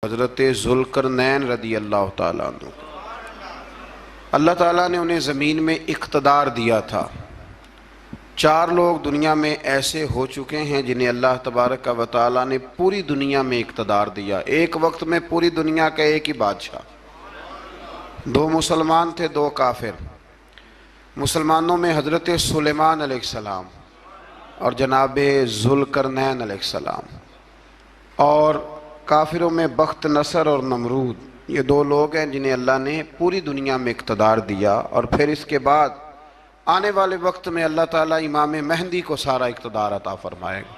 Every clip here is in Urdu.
حضرت ذوالقرنین رضی اللہ تعالیٰ عنہ، اللہ تعالیٰ نے انہیں زمین میں اقتدار دیا تھا۔ 4 لوگ دنیا میں ایسے ہو چکے ہیں جنہیں اللہ تبارک و تعالیٰ نے پوری دنیا میں اقتدار دیا، ایک وقت میں پوری دنیا کا ایک ہی بادشاہ۔ 2 مسلمان تھے، 2 کافر۔ مسلمانوں میں حضرت سلیمان علیہ السلام اور جناب ذوالقرنین علیہ السلام، اور کافروں میں بخت نصر اور نمرود۔ یہ 2 لوگ ہیں جنہیں اللہ نے پوری دنیا میں اقتدار دیا، اور پھر اس کے بعد آنے والے وقت میں اللہ تعالیٰ امام مہدی کو سارا اقتدار عطا فرمائے گا،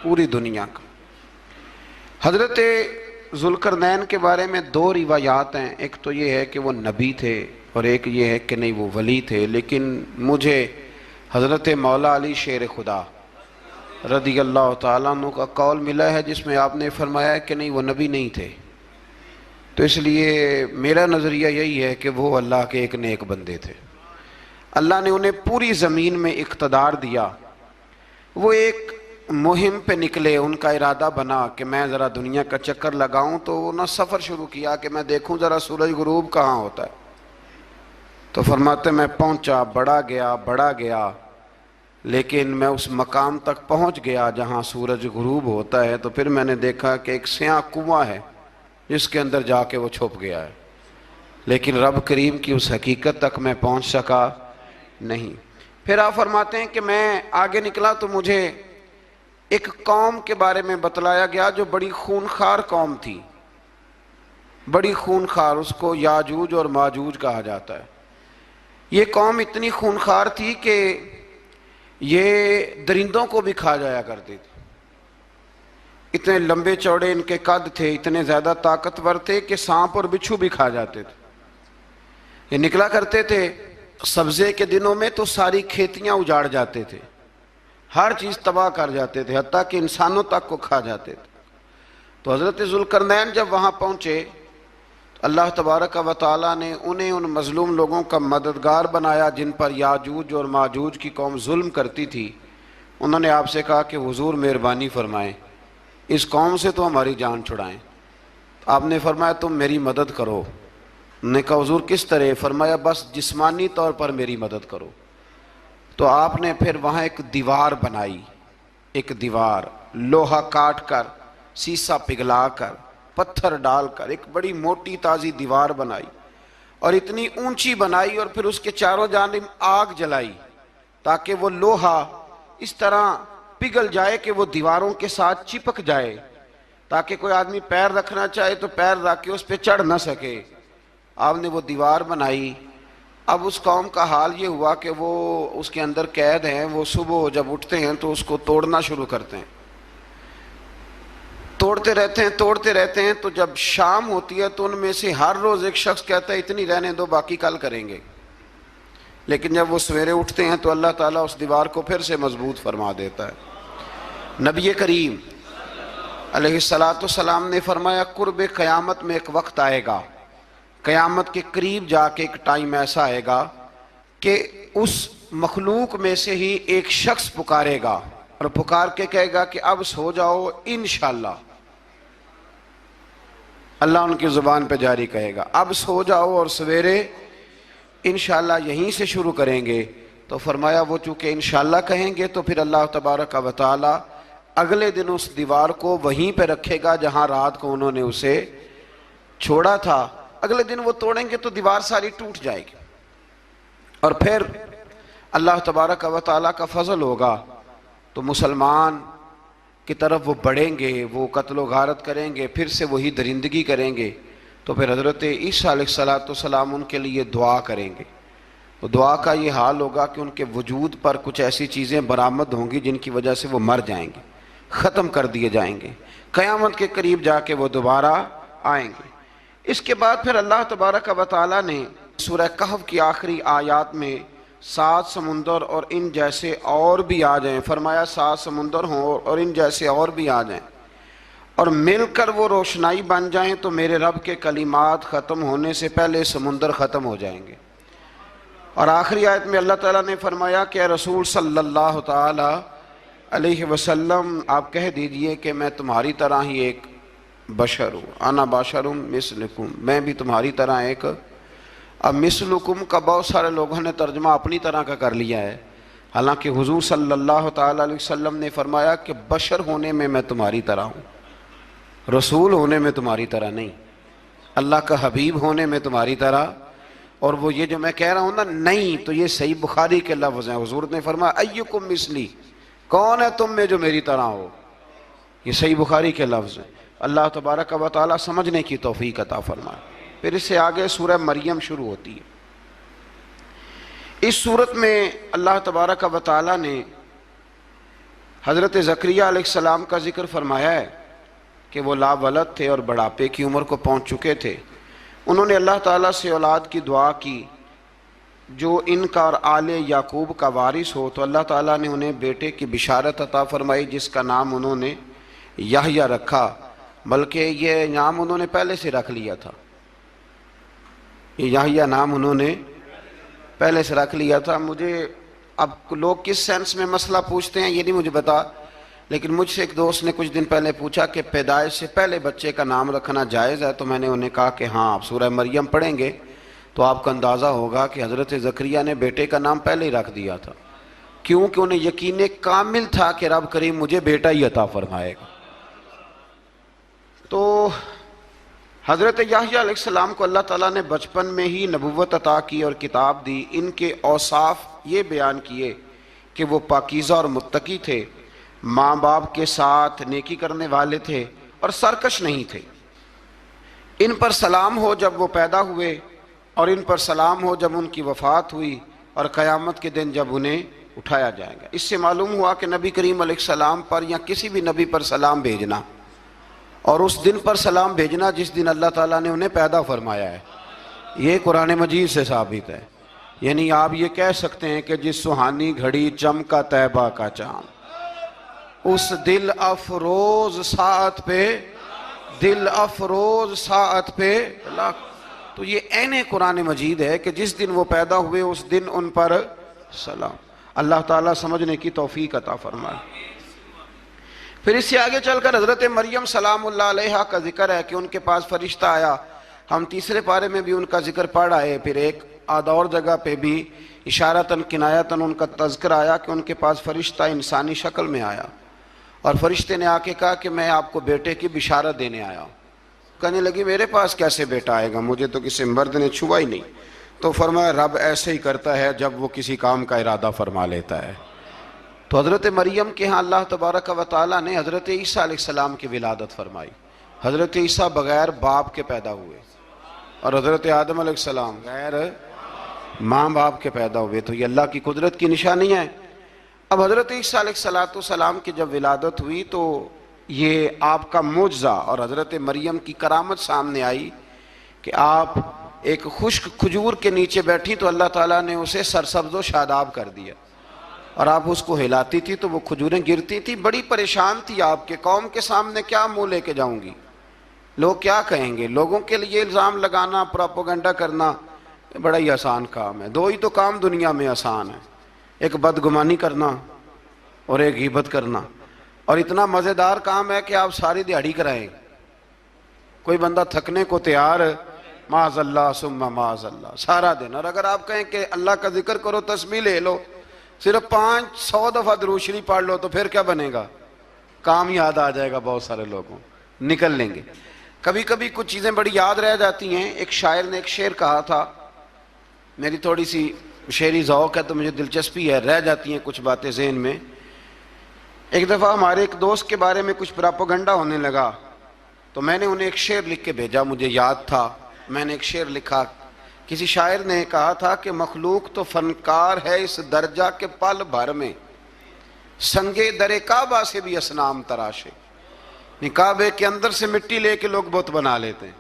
پوری دنیا کا۔ حضرت ذوالقرنین کے بارے میں 2 روایات ہیں، ایک تو یہ ہے کہ وہ نبی تھے اور ایک یہ ہے کہ نہیں وہ ولی تھے، لیکن مجھے حضرت مولا علی شیر خدا رضی اللہ تعالیٰ عنہ کا قول ملا ہے جس میں آپ نے فرمایا کہ نہیں وہ نبی نہیں تھے، تو اس لیے میرا نظریہ یہی ہے کہ وہ اللہ کے ایک نیک بندے تھے۔ اللہ نے انہیں پوری زمین میں اقتدار دیا۔ وہ ایک مہم پہ نکلے، ان کا ارادہ بنا کہ میں ذرا دنیا کا چکر لگاؤں، تو انہوں نے سفر شروع کیا کہ میں دیکھوں ذرا سورج غروب کہاں ہوتا ہے۔ تو فرماتے میں پہنچا، بڑا گیا، لیکن میں اس مقام تک پہنچ گیا جہاں سورج غروب ہوتا ہے، تو پھر میں نے دیکھا کہ ایک سیاہ کنواں ہے جس کے اندر جا کے وہ چھپ گیا ہے، لیکن رب کریم کی اس حقیقت تک میں پہنچ سکا نہیں۔ پھر آپ فرماتے ہیں کہ میں آگے نکلا تو مجھے ایک قوم کے بارے میں بتلایا گیا جو بڑی خونخوار قوم تھی، بڑی خونخوار، اس کو یاجوج اور ماجوج کہا جاتا ہے۔ یہ قوم اتنی خونخوار تھی کہ یہ درندوں کو بھی کھا جایا کرتے تھے، اتنے لمبے چوڑے ان کے قد تھے، اتنے زیادہ طاقتور تھے کہ سانپ اور بچھو بھی کھا جاتے تھے۔ یہ نکلا کرتے تھے سبزے کے دنوں میں تو ساری کھیتیاں اجاڑ جاتے تھے، ہر چیز تباہ کر جاتے تھے، حتیٰ کہ انسانوں تک کو کھا جاتے تھے۔ تو حضرت ذوالقرنین جب وہاں پہنچے، اللہ تبارک و تعالیٰ نے انہیں ان مظلوم لوگوں کا مددگار بنایا جن پر یاجوج اور ماجوج کی قوم ظلم کرتی تھی۔ انہوں نے آپ سے کہا کہ حضور مہربانی فرمائیں، اس قوم سے تو ہماری جان چھڑائیں۔ آپ نے فرمایا تم میری مدد کرو۔ انہوں نے کہا حضور کس طرح؟ فرمایا بس جسمانی طور پر میری مدد کرو۔ تو آپ نے پھر وہاں ایک دیوار بنائی، ایک دیوار، لوہا کاٹ کر، سیسا پگھلا کر، پتھر ڈال کر ایک بڑی موٹی تازی دیوار بنائی، اور اتنی اونچی بنائی، اور پھر اس کے چاروں جانب آگ جلائی تاکہ وہ لوہا اس طرح پگھل جائے کہ وہ دیواروں کے ساتھ چپک جائے، تاکہ کوئی آدمی پیر رکھنا چاہے تو پیر رکھ کے اس پہ چڑھ نہ سکے۔ آپ نے وہ دیوار بنائی۔ اب اس قوم کا حال یہ ہوا کہ وہ اس کے اندر قید ہیں، وہ صبح جب اٹھتے ہیں تو اس کو توڑنا شروع کرتے ہیں، توڑتے رہتے ہیں، تو جب شام ہوتی ہے تو ان میں سے ہر روز ایک شخص کہتا ہے اتنی رہنے دو، باقی کل کریں گے۔ لیکن جب وہ سویرے اٹھتے ہیں تو اللہ تعالیٰ اس دیوار کو پھر سے مضبوط فرما دیتا ہے۔ نبی کریم علیہ السلام نے فرمایا قرب قیامت میں ایک وقت آئے گا، قیامت کے قریب جا کے ایک ٹائم ایسا آئے گا کہ اس مخلوق میں سے ہی ایک شخص پکارے گا، اور پکار کے کہے گا کہ اب سو جاؤ انشاءاللہ۔ اللہ ان کی زبان پہ جاری کہے گا اب سو جاؤ اور سویرے انشاءاللہ یہیں سے شروع کریں گے۔ تو فرمایا وہ چونکہ انشاءاللہ کہیں گے تو پھر اللہ تبارک و تعالی اگلے دن اس دیوار کو وہیں پہ رکھے گا جہاں رات کو انہوں نے اسے چھوڑا تھا۔ اگلے دن وہ توڑیں گے تو دیوار ساری ٹوٹ جائے گی، اور پھر اللہ تبارک و تعالی کا فضل ہوگا تو مسلمان کی طرف وہ بڑھیں گے، وہ قتل و غارت کریں گے، پھر سے وہی درندگی کریں گے، تو پھر حضرت عیسیٰ علیہ السلام ان کے لیے دعا کریں گے۔ تو دعا کا یہ حال ہوگا کہ ان کے وجود پر کچھ ایسی چیزیں برآمد ہوں گی جن کی وجہ سے وہ مر جائیں گے، ختم کر دیے جائیں گے، قیامت کے قریب جا کے وہ دوبارہ آئیں گے۔ اس کے بعد پھر اللہ تبارک و تعالیٰ نے سورہ کہف کی آخری آیات میں 7 سمندر اور ان جیسے اور بھی آ جائیں، فرمایا 7 سمندر ہوں اور ان جیسے اور بھی آ جائیں، اور مل کر وہ روشنائی بن جائیں تو میرے رب کے کلمات ختم ہونے سے پہلے سمندر ختم ہو جائیں گے۔ اور آخری آیت میں اللہ تعالیٰ نے فرمایا کہ اے رسول صلی اللہ تعالی علیہ وسلم آپ کہہ دیجئے کہ میں تمہاری طرح ہی ایک بشر ہوں، انا بشر مثلکم، میں بھی تمہاری طرح ایک۔ اب مثلکم کا بہت سارے لوگوں نے ترجمہ اپنی طرح کا کر لیا ہے، حالانکہ حضور صلی اللہ تعالی علیہ وسلم نے فرمایا کہ بشر ہونے میں تمہاری طرح ہوں، رسول ہونے میں تمہاری طرح نہیں، اللہ کا حبیب ہونے میں تمہاری طرح۔ اور وہ یہ جو میں کہہ رہا ہوں نا نہیں، تو یہ صحیح بخاری کے لفظ ہیں، حضور نے فرمایا ایکم مثلی، کون ہے تم میں جو میری طرح ہو، یہ صحیح بخاری کے لفظ ہیں۔ اللہ تبارک و تعالی سمجھنے کی توفیق عطا فرمائے۔ پھر اس سے آگے سورہ مریم شروع ہوتی ہے۔ اس صورت میں اللہ تبارک و تعالی نے حضرت زکریہ علیہ السلام کا ذکر فرمایا ہے کہ وہ لا ولد تھے اور بڑھاپے کی عمر کو پہنچ چکے تھے۔ انہوں نے اللہ تعالیٰ سے اولاد کی دعا کی جو ان کا اور آل یعقوب کا وارث ہو، تو اللہ تعالیٰ نے انہیں بیٹے کی بشارت عطا فرمائی جس کا نام انہوں نے یحییٰ رکھا، بلکہ یہ نام انہوں نے پہلے سے رکھ لیا تھا، یہ یحییٰ نام انہوں نے پہلے سے رکھ لیا تھا۔ مجھے اب لوگ کس سینس میں مسئلہ پوچھتے ہیں یہ نہیں مجھے بتا، لیکن مجھ سے ایک دوست نے کچھ دن پہلے پوچھا کہ پیدائش سے پہلے بچے کا نام رکھنا جائز ہے، تو میں نے انہیں کہا کہ ہاں، آپ سورہ مریم پڑھیں گے تو آپ کا اندازہ ہوگا کہ حضرت زکریہ نے بیٹے کا نام پہلے ہی رکھ دیا تھا، کیونکہ انہیں یقین کامل تھا کہ رب کریم مجھے بیٹا ہی عطا فرمائے گا۔ تو حضرت یحییٰ علیہ السلام کو اللہ تعالیٰ نے بچپن میں ہی نبوت عطا کی اور کتاب دی۔ ان کے اوصاف یہ بیان کیے کہ وہ پاکیزہ اور متقی تھے، ماں باپ کے ساتھ نیکی کرنے والے تھے اور سرکش نہیں تھے۔ ان پر سلام ہو جب وہ پیدا ہوئے، اور ان پر سلام ہو جب ان کی وفات ہوئی، اور قیامت کے دن جب انہیں اٹھایا جائے گا۔ اس سے معلوم ہوا کہ نبی کریم علیہ السلام پر یا کسی بھی نبی پر سلام بھیجنا، اور اس دن پر سلام بھیجنا جس دن اللہ تعالیٰ نے انہیں پیدا فرمایا ہے، یہ قرآن مجید سے ثابت ہے۔ یعنی آپ یہ کہہ سکتے ہیں کہ جس سہانی گھڑی چمکا طیبہ کا چاند، اس دل افروز ساعت پہ، دل افروز ساعت پہ اللہ، تو یہ عین قرآن مجید ہے کہ جس دن وہ پیدا ہوئے اس دن ان پر سلام۔ اللہ تعالیٰ سمجھنے کی توفیق عطا فرمائے۔ پھر اس سے آگے چل کر حضرت مریم سلام اللہ علیہا کا ذکر ہے کہ ان کے پاس فرشتہ آیا۔ ہم تیسرے پارے میں بھی ان کا ذکر پڑھ آئے، پھر ایک آدھ اور جگہ پہ بھی اشارتاً کنایتاً ان کا تذکر آیا کہ ان کے پاس فرشتہ انسانی شکل میں آیا، اور فرشتے نے آ کے کہا کہ میں آپ کو بیٹے کی بشارت دینے آیا ہوں۔ کہنے لگی میرے پاس کیسے بیٹا آئے گا، مجھے تو کسی مرد نے چھوا ہی نہیں۔ تو فرمایا رب ایسے ہی کرتا ہے جب وہ کسی کام کا ارادہ فرما لیتا ہے۔ تو حضرت مریم کے ہاں اللہ تبارک و تعالیٰ نے حضرت عیسیٰ علیہ السلام کی ولادت فرمائی۔ حضرت عیسیٰ بغیر باپ کے پیدا ہوئے، اور حضرت آدم علیہ السلام غیر ماں باپ کے پیدا ہوئے، تو یہ اللہ کی قدرت کی نشانی ہے۔ اب حضرت عیسیٰ علیہ السلام کی جب ولادت ہوئی تو یہ آپ کا معجزہ اور حضرت مریم کی کرامت سامنے آئی کہ آپ ایک خشک کھجور کے نیچے بیٹھی تو اللہ تعالیٰ نے اسے سرسبز و شاداب کر دیا، اور آپ اس کو ہلاتی تھی تو وہ کھجوریں گرتی تھی۔ بڑی پریشان تھی آپ کے، قوم کے سامنے کیا منہ لے کے جاؤں گی، لوگ کیا کہیں گے۔ لوگوں کے لیے الزام لگانا، پروپیگنڈا کرنا بڑا ہی آسان کام ہے۔ دو ہی تو کام دنیا میں آسان ہے، ایک بدگمانی کرنا اور ایک غیبت کرنا، اور اتنا مزیدار کام ہے کہ آپ ساری دیہڑی کرائیں، کوئی بندہ تھکنے کو تیار، معاذ اللہ ثم معاذ اللہ، سارا دن۔ اور اگر آپ کہیں کہ اللہ کا ذکر کرو، تسبیح لے لو، صرف 500 دفعہ درود شریف پڑھ لو، تو پھر کیا بنے گا، کام یاد آ جائے گا، بہت سارے لوگوں نکل لیں گے۔ کبھی کبھی کچھ چیزیں بڑی یاد رہ جاتی ہیں۔ ایک شاعر نے ایک شعر کہا تھا، میری تھوڑی سی شعری ذوق ہے تو مجھے دلچسپی ہے، رہ جاتی ہیں کچھ باتیں ذہن میں۔ ایک دفعہ ہمارے ایک دوست کے بارے میں کچھ پراپیگنڈا ہونے لگا، تو میں نے انہیں ایک شعر لکھ کے بھیجا، مجھے یاد تھا، میں نے ایک شعر لکھا۔ کسی شاعر نے کہا تھا کہ مخلوق تو فنکار ہے اس درجہ کے پل بھر میں، سنگے در کعبہ سے بھی اصنام تراشے۔ کعبے کے اندر سے مٹی لے کے لوگ بت بنا لیتے ہیں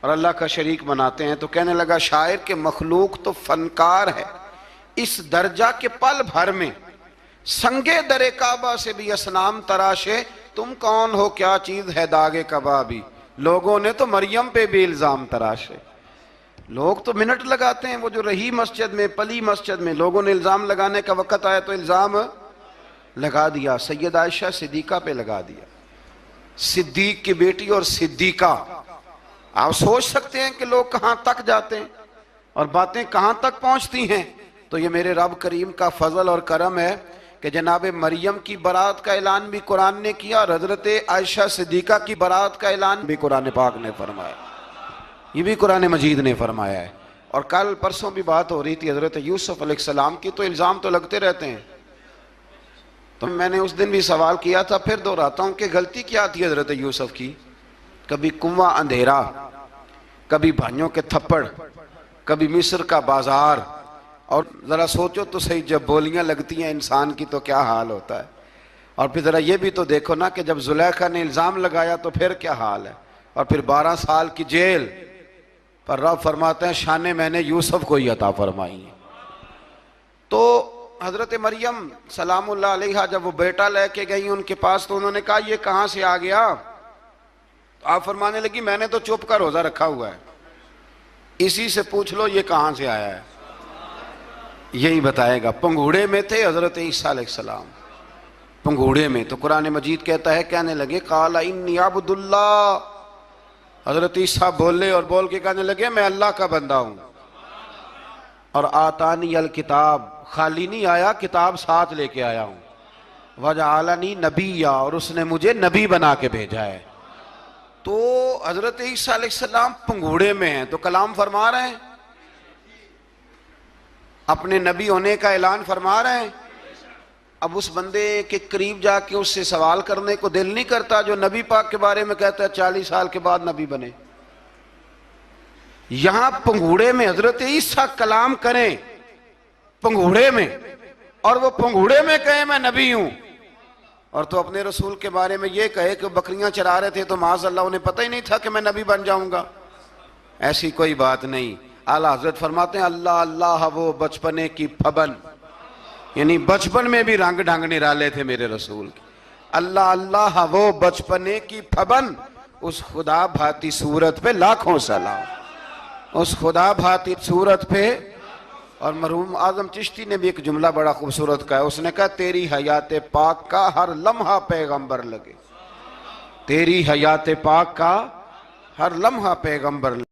اور اللہ کا شریک بناتے ہیں۔ تو کہنے لگا شاعر کہ مخلوق تو فنکار ہے اس درجہ کے پل بھر میں، سنگے در کعبہ سے بھی اصنام تراشے۔ تم کون ہو، کیا چیز ہے داغ کبابی، لوگوں نے تو مریم پہ بھی الزام تراشے۔ لوگ تو منٹ لگاتے ہیں، وہ جو رہی مسجد میں، پلی مسجد میں، لوگوں نے الزام لگانے کا وقت آیا تو الزام لگا دیا، سید عائشہ صدیقہ پہ لگا دیا، صدیق کی بیٹی اور صدیقہ. آپ سوچ سکتے ہیں کہ لوگ کہاں تک جاتے ہیں اور باتیں کہاں تک پہنچتی ہیں. تو یہ میرے رب کریم کا فضل اور کرم ہے کہ جناب مریم کی برات کا اعلان بھی قرآن نے کیا اور حضرت عائشہ صدیقہ کی برات کا اعلان بھی قرآن پاک نے فرمایا. یہ بھی قرآن مجید نے فرمایا ہے. اور کل پرسوں بھی بات ہو رہی تھی حضرت یوسف علیہ السلام کی، تو الزام تو لگتے رہتے ہیں. تو میں نے اس دن بھی سوال کیا تھا، پھر دہراتا ہوں کہ غلطی کیا تھی حضرت یوسف کی. کبھی کنواں اندھیرا، کبھی بھائیوں کے تھپڑ، کبھی مصر کا بازار. اور ذرا سوچو تو صحیح، جب بولیاں لگتی ہیں انسان کی تو کیا حال ہوتا ہے. اور پھر ذرا یہ بھی تو دیکھو نا کہ جب زلیخا نے الزام لگایا تو پھر کیا حال ہے. اور پھر 12 سال کی جیل پر رب فرماتے ہیں شانیں میں نے یوسف کو ہی عطا فرمائی ہیں. تو حضرت مریم سلام اللہ علیہا جب وہ بیٹا لے کے گئی ان کے پاس تو انہوں نے کہا یہ کہاں سے آ گیا. آپ فرمانے لگی میں نے تو چپ کر روزہ رکھا ہوا ہے، اسی سے پوچھ لو یہ کہاں سے آیا ہے، یہی بتائے گا. پنگوڑے میں تھے حضرت عیسیٰ علیہ السلام، پنگوڑے میں. تو قرآن مجید کہتا ہے کہنے لگے قال انی عبد اللہ. حضرت عیسیٰ بولے اور بول کے کہنے لگے میں اللہ کا بندہ ہوں. اور آتانی الکتاب، خالی نہیں آیا، کتاب ساتھ لے کے آیا ہوں. وجعلنی نبیا، اور اس نے مجھے نبی بنا کے بھیجا ہے. تو حضرت عیسیٰ علیہ السلام پنگوڑے میں ہیں تو کلام فرما رہے ہیں، اپنے نبی ہونے کا اعلان فرما رہے ہیں. اب اس بندے کے قریب جا کے اس سے سوال کرنے کو دل نہیں کرتا جو نبی پاک کے بارے میں کہتا ہے 40 سال کے بعد نبی بنے. یہاں پنگوڑے میں حضرت عیسیٰ کلام کریں، پنگوڑے میں، اور وہ پنگوڑے میں کہے میں نبی ہوں. اور تو اپنے رسول کے بارے میں یہ کہے کہ بکریاں چرا رہے تھے تو معاذ اللہ انہیں پتہ ہی نہیں تھا کہ میں نبی بن جاؤں گا. ایسی کوئی بات نہیں. اعلیٰ حضرت فرماتے ہیں اللہ اللہ وہ بچپنے کی پھبن، یعنی بچپن میں بھی رنگ ڈھنگ نرالے تھے میرے رسول کی. اللہ اللہ وہ بچپنے کی پھبن، اس خدا بھاتی صورت پہ لاکھوں سلام، اس خدا بھاتی صورت پہ. اور مرحوم اعظم چشتی نے بھی ایک جملہ بڑا خوبصورت کہا، اس نے کہا تیری حیات پاک کا ہر لمحہ پیغمبر لگے، تیری حیات پاک کا ہر لمحہ پیغمبر لگے.